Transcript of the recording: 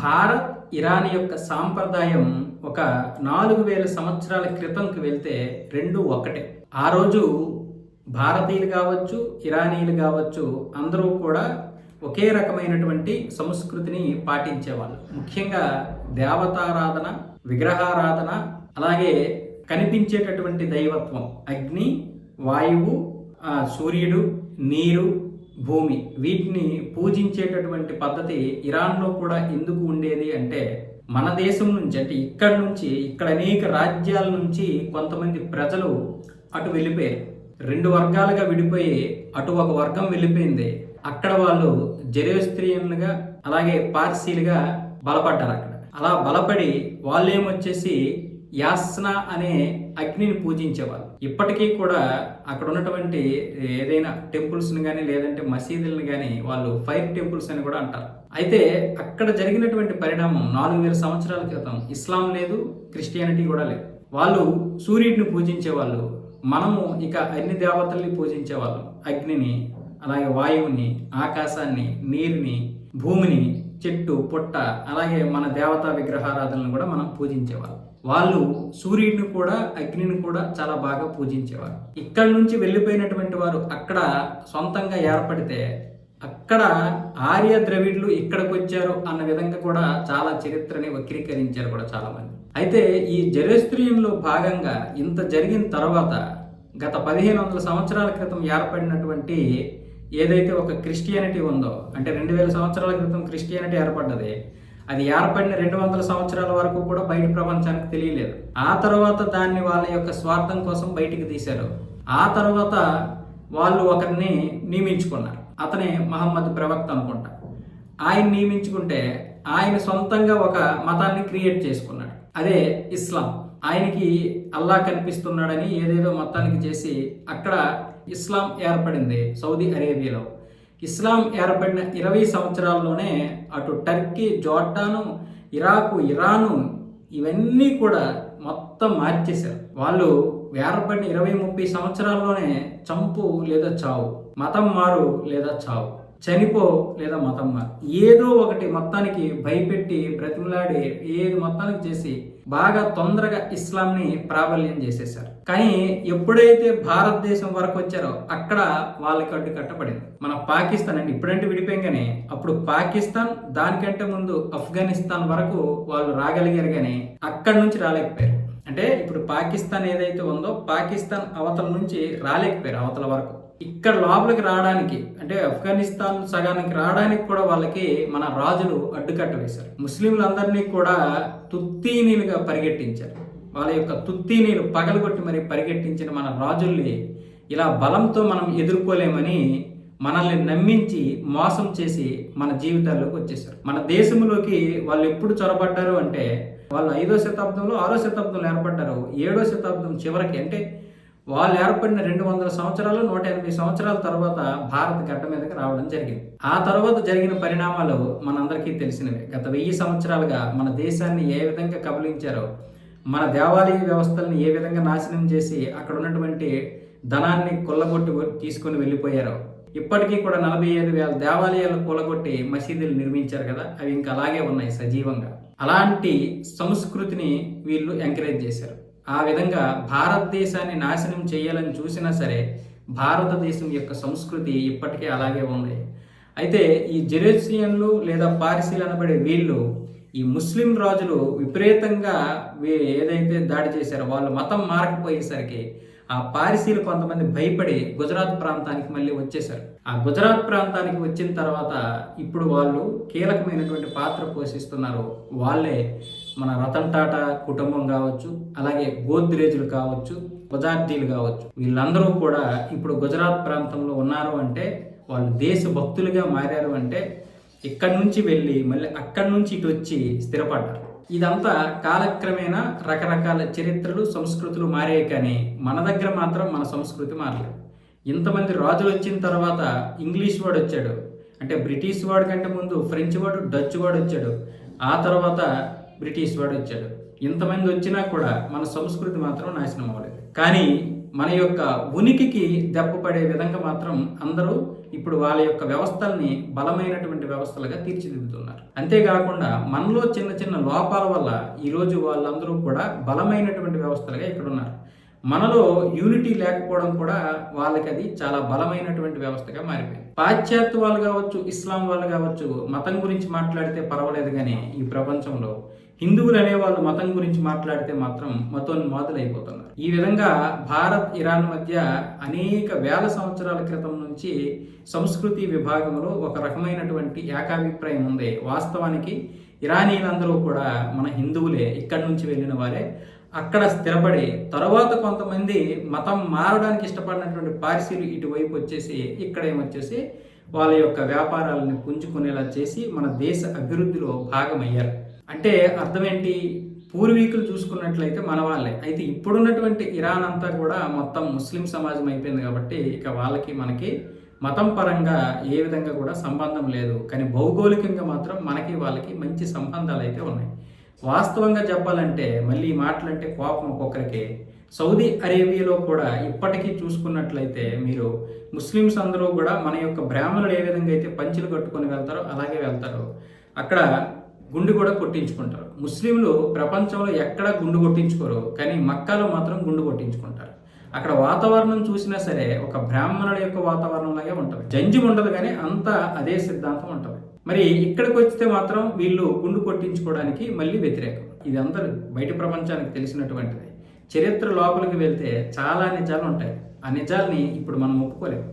Bharat Iran యొక్క సాంప్రదాయం ఒక 4000 సంవత్సరాల క్రితంకి వెళ్తే రెండు ఒకటే. ఆ రోజు భారతీయులు కావచ్చు, ఇరానీయులు కావచ్చు, అందరూ కూడా ఒకే రకమైనటువంటి సంస్కృతిని పాటించేవాళ్ళు. ముఖ్యంగా దేవతారాధన, విగ్రహారాధన, అలాగే కనిపించేటటువంటి దైవత్వం అగ్ని, వాయువు, సూర్యుడు, నీరు, భూమి, వీటిని పూజించేటటువంటి పద్ధతి ఇరాన్లో కూడా ఎందుకు ఉండేది అంటే, మన దేశం నుంచి అంటే ఇక్కడ అనేక రాజ్యాల నుంచి కొంతమంది ప్రజలు అటు వెళ్ళిపోయారు. రెండు వర్గాలుగా విడిపోయి అటు ఒక వర్గం వెళ్ళిపోయింది. అక్కడ వాళ్ళు జెరోస్త్రియన్లుగా అలాగే పార్సీలుగా బలపడ్డారు. అలా బలపడి వాళ్ళేమొచ్చేసి యాస్నా అనే అగ్నిని పూజించేవాళ్ళు. ఇప్పటికీ కూడా అక్కడ ఉన్నటువంటి ఏదైనా టెంపుల్స్ని కానీ లేదంటే మసీదులను కానీ వాళ్ళు ఫైర్ టెంపుల్స్ అని కూడా అంటారు. అయితే అక్కడ జరిగినటువంటి పరిణామం 4000 సంవత్సరాల క్రితం ఇస్లాం లేదు, క్రిస్టియానిటీ కూడా లేదు. వాళ్ళు సూర్యుడిని పూజించేవాళ్ళు, మనము ఇక అన్ని దేవతల్ని పూజించేవాళ్ళం. అగ్నిని, అలాగే వాయువుని, ఆకాశాన్ని, నీరుని, భూమిని, చెట్టు పుట్ట, అలాగే మన దేవతా విగ్రహారాధనను కూడా మనం పూజించేవాళ్ళం. వాళ్ళు సూర్యుడిని కూడా అగ్నిని కూడా చాలా బాగా పూజించేవారు. ఇక్కడ నుంచి వెళ్ళిపోయినటువంటి వారు అక్కడ సొంతంగా ఏర్పడితే అక్కడ ఆర్య ద్రవిడ్లు ఇక్కడికి వచ్చారు అన్న విధంగా కూడా చాలా చరిత్రని వక్రీకరించారు కూడా చాలా మంది. అయితే ఈ జెరోస్త్రియన్లో భాగంగా ఇంత జరిగిన తర్వాత గత 1500 సంవత్సరాల క్రితం ఏర్పడినటువంటి ఏదైతే ఒక క్రిస్టియానిటీ ఉందో, అంటే 2000 సంవత్సరాల క్రితం క్రిస్టియానిటీ ఏర్పడ్డది, అది ఏర్పడిన 200 సంవత్సరాల వరకు కూడా బయట ప్రపంచానికి తెలియలేదు. ఆ తర్వాత దాన్ని వాళ్ళ యొక్క స్వార్థం కోసం బయటికి తీశారు. ఆ తర్వాత వాళ్ళు ఒకరిని నియమించుకున్నారు. అతనే మహమ్మద్ ప్రవక్త అనుకుంటా. ఆయన నియమించుకుంటే ఆయన సొంతంగా ఒక మతాన్ని క్రియేట్ చేసుకున్నాడు, అదే ఇస్లాం. ఆయనకి అల్లా కనిపిస్తున్నాడని ఏదేదో మొత్తానికి చేసి అక్కడ ఇస్లాం ఏర్పడింది సౌదీ అరేబియాలో. ఇస్లాం ఏర్పడిన 20 సంవత్సరాల్లోనే అటు టర్కీ, జోర్డాను, ఇరాకు, ఇరాను ఇవన్నీ కూడా మొత్తం మార్చేశారు. వాళ్ళు ఏర్పడిన 20-30 సంవత్సరాల్లోనే చంపు లేదా చావు, మతం మారు లేదా చావు, చనిపో లేదా మతం మారు, ఏదో ఒకటి మొత్తానికి భయపెట్టి బ్రతిమలాడి ఏది మొత్తానికి చేసి బాగా తొందరగా ఇస్లాంని ప్రాబల్యం చేసేసారు. కానీ ఎప్పుడైతే భారతదేశం వరకు వచ్చారో అక్కడ వాళ్ళకి అడ్డు కట్టబడింది. మన పాకిస్తాన్ అండి, ఇప్పుడంటే విడిపోయంగానే అప్పుడు పాకిస్తాన్, దానికంటే ముందు ఆఫ్ఘనిస్తాన్ వరకు వాళ్ళు రాగలిగారు, కానీ అక్కడి నుంచి రాలేకపోయారు. అంటే ఇప్పుడు పాకిస్తాన్ ఏదైతే ఉందో పాకిస్తాన్ అవతల నుంచి రాలేకపోయారు అవతల వరకు. ఇక్కడ లోపలికి రావడానికి అంటే ఆఫ్ఘనిస్తాన్ సగానికి రావడానికి కూడా వాళ్ళకి మన రాజులు అడ్డుకట్ట వేశారు. ముస్లింలందరినీ కూడా తుత్తీనీలుగా పరిగెట్టించారు. వాళ్ళ యొక్క తుత్తీనీలు పగలగొట్టి మరి పరిగెట్టించిన మన రాజుల్ని ఇలా బలంతో మనం ఎదుర్కోలేమని మనల్ని నమ్మించి మోసం చేసి మన జీవితాల్లోకి వచ్చేసారు. మన దేశంలోకి వాళ్ళు ఎప్పుడు చొరబడ్డారు అంటే, వాళ్ళు 5వ శతాబ్దంలో 6వ శతాబ్దంలో ఏర్పడ్డారు. 7వ శతాబ్దం చివరికి, అంటే వాళ్ళు ఏర్పడిన 200 సంవత్సరాలు 180 సంవత్సరాల తర్వాత భారత గడ్డ మీదకి రావడం జరిగింది. ఆ తర్వాత జరిగిన పరిణామాలు మనందరికీ తెలిసినవే. గత 1000 సంవత్సరాలుగా మన దేశాన్ని ఏ విధంగా కబలించారో, మన దేవాలయ వ్యవస్థల్ని ఏ విధంగా నాశనం చేసి అక్కడ ఉన్నటువంటి ధనాన్ని కొల్లగొట్టి తీసుకొని వెళ్ళిపోయారో, ఇప్పటికీ కూడా 45,000 దేవాలయాలు కూలగొట్టి మసీదులు నిర్మించారు కదా, అవి ఇంకా అలాగే ఉన్నాయి సజీవంగా. అలాంటి సంస్కృతిని వీళ్ళు ఎంకరేజ్ చేశారు. ఆ విధంగా భారతదేశాన్ని నాశనం చేయాలని చూసినా సరే భారతదేశం యొక్క సంస్కృతి ఇప్పటికే అలాగే ఉంది. అయితే ఈ జెరోస్త్రియన్లు లేదా పార్సీలు అనబడే వీళ్ళు, ఈ ముస్లిం రాజులు విపరీతంగా ఏదైతే దాడి చేశారో వాళ్ళ మతం మారకపోయేసరికి ఆ పార్సీలు కొంతమంది భయపడి గుజరాత్ ప్రాంతానికి మళ్ళీ వచ్చేసారు. ఆ గుజరాత్ ప్రాంతానికి వచ్చిన తర్వాత ఇప్పుడు వాళ్ళు కీలకమైనటువంటి పాత్ర పోషిస్తున్నారు. వాళ్ళే మన రతన్ టాటా కుటుంబం కావచ్చు, అలాగే గోద్రేజ్లు కావచ్చు, బజార్జీలు కావచ్చు, వీళ్ళందరూ కూడా ఇప్పుడు గుజరాత్ ప్రాంతంలో ఉన్నారు. అంటే వాళ్ళు దేశభక్తులుగా మారారు. అంటే ఇక్కడి నుంచి వెళ్ళి మళ్ళీ అక్కడి నుంచి ఇటు వచ్చి స్థిరపడ్డారు. ఇదంతా కాలక్రమేణా రకరకాల చరిత్రలు, సంస్కృతులు మారాయి, కానీ మన దగ్గర మాత్రం మన సంస్కృతి మారలేదు. ఇంతమంది రాజులు వచ్చిన తర్వాత ఇంగ్లీష్ వాడు వచ్చాడు, అంటే బ్రిటిష్ వాడి కంటే ముందు ఫ్రెంచ్ వాడు, డచ్ వాడు వచ్చాడు, ఆ తర్వాత బ్రిటిష్ వాడు వచ్చాడు. ఇంతమంది వచ్చినా కూడా మన సంస్కృతి మాత్రం నాశనం అవ్వలేదు. కానీ మన యొక్క ఉనికికి దెబ్బపడే విధంగా మాత్రం అందరూ ఇప్పుడు వాళ్ళ యొక్క వ్యవస్థల్ని బలమైనటువంటి వ్యవస్థలుగా తీర్చిదిద్దుతున్నారు. అంతేకాకుండా మనలో చిన్న చిన్న లోపాల వల్ల ఈరోజు వాళ్ళందరూ కూడా బలమైనటువంటి వ్యవస్థలుగా ఇక్కడ ఉన్నారు. మనలో యూనిటీ లేకపోవడం కూడా వాళ్ళకి అది చాలా బలమైనటువంటి వ్యవస్థగా మారిపోయింది. పాశ్చాత్య వాళ్ళు కావచ్చు, ఇస్లాం వాళ్ళు కావచ్చు, మతం గురించి మాట్లాడితే పర్వాలేదు, కానీ ఈ ప్రపంచంలో హిందువులు అనేవాళ్ళు మతం గురించి మాట్లాడితే మాత్రం మతోన్మాదులైపోతున్నారు. ఈ విధంగా భారత్ ఇరాన్ మధ్య అనేక వేల సంవత్సరాల క్రితం నుంచి సంస్కృతి విభాగంలో ఒక రకమైనటువంటి ఏకాభిప్రాయం ఉంది. వాస్తవానికి ఇరానీలందరూ కూడా మన హిందువులే, ఇక్కడి నుంచి వెళ్ళిన వారే. అక్కడ స్థిరపడి తర్వాత కొంతమంది మతం మారడానికి ఇష్టపడినటువంటి పార్సీలు ఇటువైపు వచ్చేసి ఇక్కడ ఏమొచ్చేసి వాళ్ళ యొక్క వ్యాపారాలను పుంజుకునేలా చేసి మన దేశ అభివృద్ధిలో భాగమయ్యారు. అంటే అర్థం ఏంటి? పూర్వీకులు చూసుకున్నట్లయితే మన వాళ్ళే. అయితే ఇప్పుడున్నటువంటి ఇరాన్ అంతా కూడా మొత్తం ముస్లిం సమాజం అయిపోయింది కాబట్టి ఇక వాళ్ళకి మనకి మతం పరంగా ఏ విధంగా కూడా సంబంధం లేదు. కానీ భౌగోళికంగా మాత్రం మనకి వాళ్ళకి మంచి సంబంధాలు అయితే ఉన్నాయి. వాస్తవంగా చెప్పాలంటే మళ్ళీ ఈ మాటలంటే కోపం ఒక్కొక్కరికి. సౌదీ అరేబియాలో కూడా ఇప్పటికీ చూసుకున్నట్లయితే మీరు ముస్లిమ్స్ అందరూ కూడా మన యొక్క బ్రాహ్మణులు ఏ విధంగా అయితే పంచెలు కట్టుకొని వెళ్తారో అలాగే వెళ్తారు. అక్కడ గుండు కూడా కొట్టించుకుంటారు. ముస్లింలు ప్రపంచంలో ఎక్కడ గుండు కొట్టించుకోరు, కానీ మక్కాలో మాత్రం గుండు కొట్టించుకుంటారు. అక్కడ వాతావరణం చూసినా సరే ఒక బ్రాహ్మణుల యొక్క వాతావరణం లాగే ఉంటుంది. జంజి ఉండదు, కానీ అంతా అదే సిద్ధాంతం ఉంటుంది. మరి ఇక్కడికి వచ్చితే మాత్రం వీళ్ళు గుండు కొట్టించుకోవడానికి మళ్ళీ వ్యతిరేకం. ఇది అందరూ బయట ప్రపంచానికి తెలిసినటువంటిది. చరిత్ర లోపలికి వెళ్తే చాలా నిజాలు ఉంటాయి. ఆ నిజాల్ని ఇప్పుడు మనం ఒప్పుకోలేము.